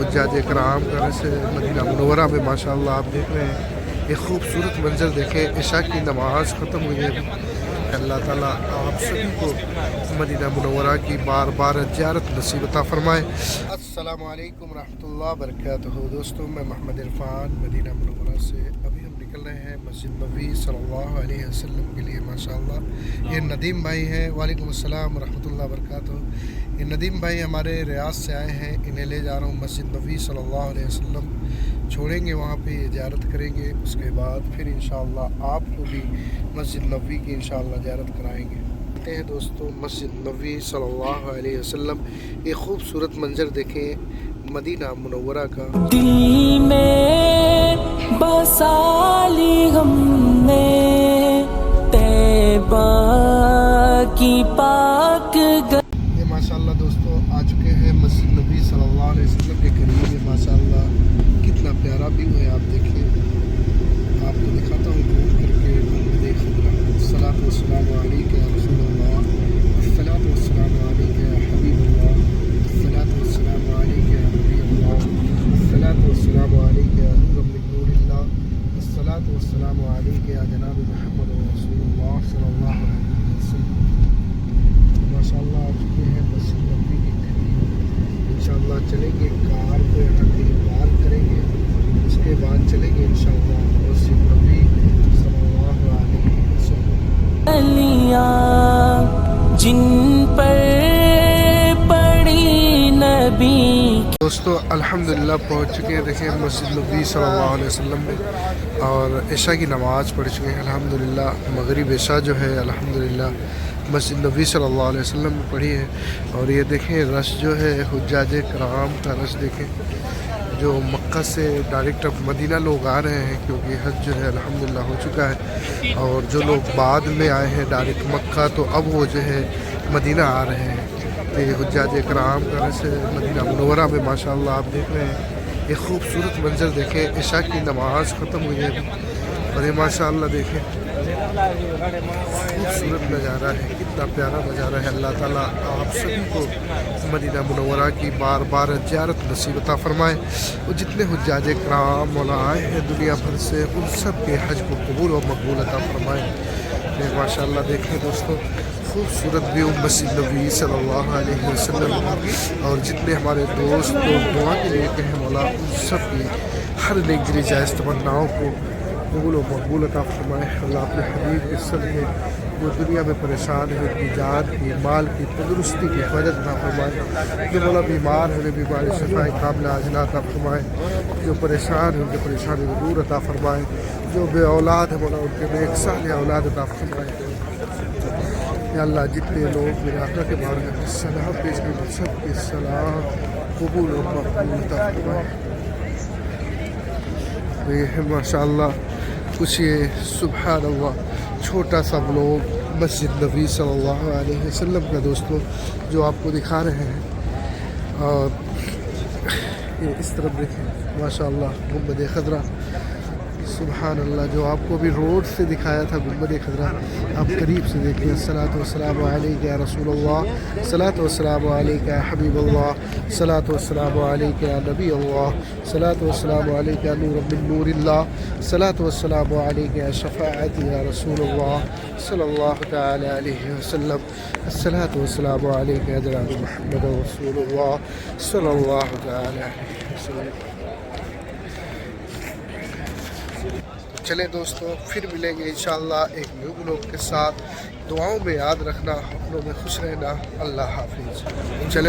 حجاج کرام کا رس مدینہ منورہ میں ماشاءاللہ آپ دیکھ رہے ہیں ایک خوبصورت منظر دیکھیں. عشاء کی نماز ختم ہوئی ہے. اللہ تعالیٰ آپ سبھی کو مدینہ منورہ کی بار بار زیارت نصیب عطا فرمائے. السلام علیکم ورحمۃ اللہ وبرکاتہ. دوستوں میں محمد عرفان مدینہ منورہ سے ابھی ہم نکل رہے ہیں مسجد نبوی صلی اللہ علیہ وسلم کے لیے. ماشاءاللہ یہ ندیم بھائی ہیں. وعلیکم السلام ورحمۃ اللہ وبرکاتہ. یہ ندیم بھائی ہمارے ریاض سے آئے ہیں. انہیں لے جا رہا ہوں مسجد نبوی صلی اللہ علیہ وسلم. چھوڑیں گے وہاں پہ زیارت کریں گے. اس کے بعد پھر انشاءاللہ آپ کو بھی مسجد نبوی کی انشاءاللہ زیارت کرائیں گے. ہیں دوستوں مسجد نبوی صلی اللہ علیہ وسلم. ایک خوبصورت منظر دیکھیں مدینہ منورہ کا. دل میں بسا لی ہم نے طیبہ کی پاک یہ ماشاءاللہ دوستوں آ چکے ہیں مسجد نبوی صلی اللہ علیہ وسلم کے قریب. یہ ماشاءاللہ کتنا پیارا ویو ہے. آپ دیکھیں آپ کو دکھاتا ہوں گھوم کر کے. الصلاۃ والسلام علیکہ یا رسول اللہ. الصلاۃ والسلام علیکہ یا حبیب اللہ. الصلاۃ والسلام علیکہ یا نبی اللہ. الصلاۃ والسلام علیکہ یا نور من نور اللہ. الصلاۃ والسلام علیکہ یا جناب محمد رسول اللہ صلی اللہ علیہ وسلم. ماشاءاللہ آ چکے ہیں مسجد نبوی کے قریب. انشاءاللہ چلیں گے کار کو یہاں کہیں پارک کریں گے. اس کے بعد چلیں گے انشاءاللہ مسجد نبوی صلی اللہ علیہ وسلم. جن پر پڑی نبی. دوستو الحمدللہ پہنچ چکے ہیں. دیکھیں مسجد نبوی صلی اللہ علیہ وسلم میں اور عشاء کی نماز پڑھ چکے ہیں الحمدللہ. مغرب عشاء جو ہے الحمدللہ مسجد نبوی صلی اللہ علیہ وسلم میں پڑھی ہے. اور یہ دیکھیں رش جو ہے حجاج کرام کا رش دیکھیں جو مکہ سے ڈائریکٹ اب مدینہ لوگ آ رہے ہیں کیونکہ حج جو ہے الحمدللہ ہو چکا ہے. اور جو لوگ بعد میں آئے ہیں ڈائریکٹ مکہ تو اب وہ جو ہے مدینہ آ رہے ہیں. یہ حجاج کرام کا رس مدینہ منورہ میں ماشاءاللہ آپ دیکھ رہے ہیں ایک خوبصورت منظر دیکھیں. عشاء کی نماز ختم ہوئی ہے اور یہ ماشاءاللہ دیکھیں خوبصورت نظارہ ہے. کتنا پیارا نظارہ ہے. اللہ تعالیٰ آپ سبھی کو مدینہ منورہ کی بار بار زیارت نصیب عطا فرمائے. اور جتنے حجاج کرام مولا آئے ہیں دنیا بھر سے ان سب کے حج کو قبول و مقبول عطا فرمائے. ماشاءاللہ دیکھیں دوستوں خوبصورت ویو مسجد نبوی صلی اللہ علیہ وسلم. اور جتنے ہمارے دوست لوگ دعا کے لیے کہیں مولا ان سب کی ہر نیک دلی جائز تمناؤں کو قبول و مقبول عطا فرمائے. اللہ اپنے حبیب کے صدقے جو دنیا میں پریشان ہے ان کی جان کی مال کی تندرستی کی حفاظت عطا فرمائے. جو مولا بیمار ہے انہیں بیماری شفاء کاملہ عاجلہ عطا فرمائے. جو پریشان ہے ان کی پریشانی کو دور عطا فرمائے. جو بے اولاد ہے مولا ان کے نیک صالح اولاد عطا فرمائے. یا اللہ جتنے لوگ میرے آقا کے بارے میں سلام پیش کریں سب کے سلام قبول و مقبول عطا فرمائے. یہ ہے ماشاءاللہ کچھ یہ سبحان اللہ چھوٹا سا بلاگ مسجد نبوی صلی اللہ علیہ وسلم کا دوستوں جو آپ کو دکھا رہے ہیں. اور یہ اس طرف دیکھیں ماشاءاللہ گنبد خضرا. سبحان اللہ جو آپ کو بھی روڈ سے دکھایا تھا گنبد خضرا آپ قریب سے دیکھیں. الصلاۃ والسلام علیکہ یا رسول اللہ. الصلاۃ والسلام علیکہ یا حبیب اللہ. الصلاۃ والسلام علیکہ یا نبی اللہ. الصلاۃ والسلام علیکہ یا نور من نور اللہ. الصلاۃ والسلام علیکہ یا شفاعت یا رسول اللہ صلی اللہ تعالی علیہ وسلم. الصلاۃ والسلام علیکہ یا جناب محمد رسول اللہ صلی اللہ تعالی علیہ وسلم. چلیں دوستوں پھر ملیں گے انشاءاللہ ایک نیو بلاگ کے ساتھ. دعاؤں میں یاد رکھنا, اپنوں میں خوش رہنا. اللہ حافظ. چلیں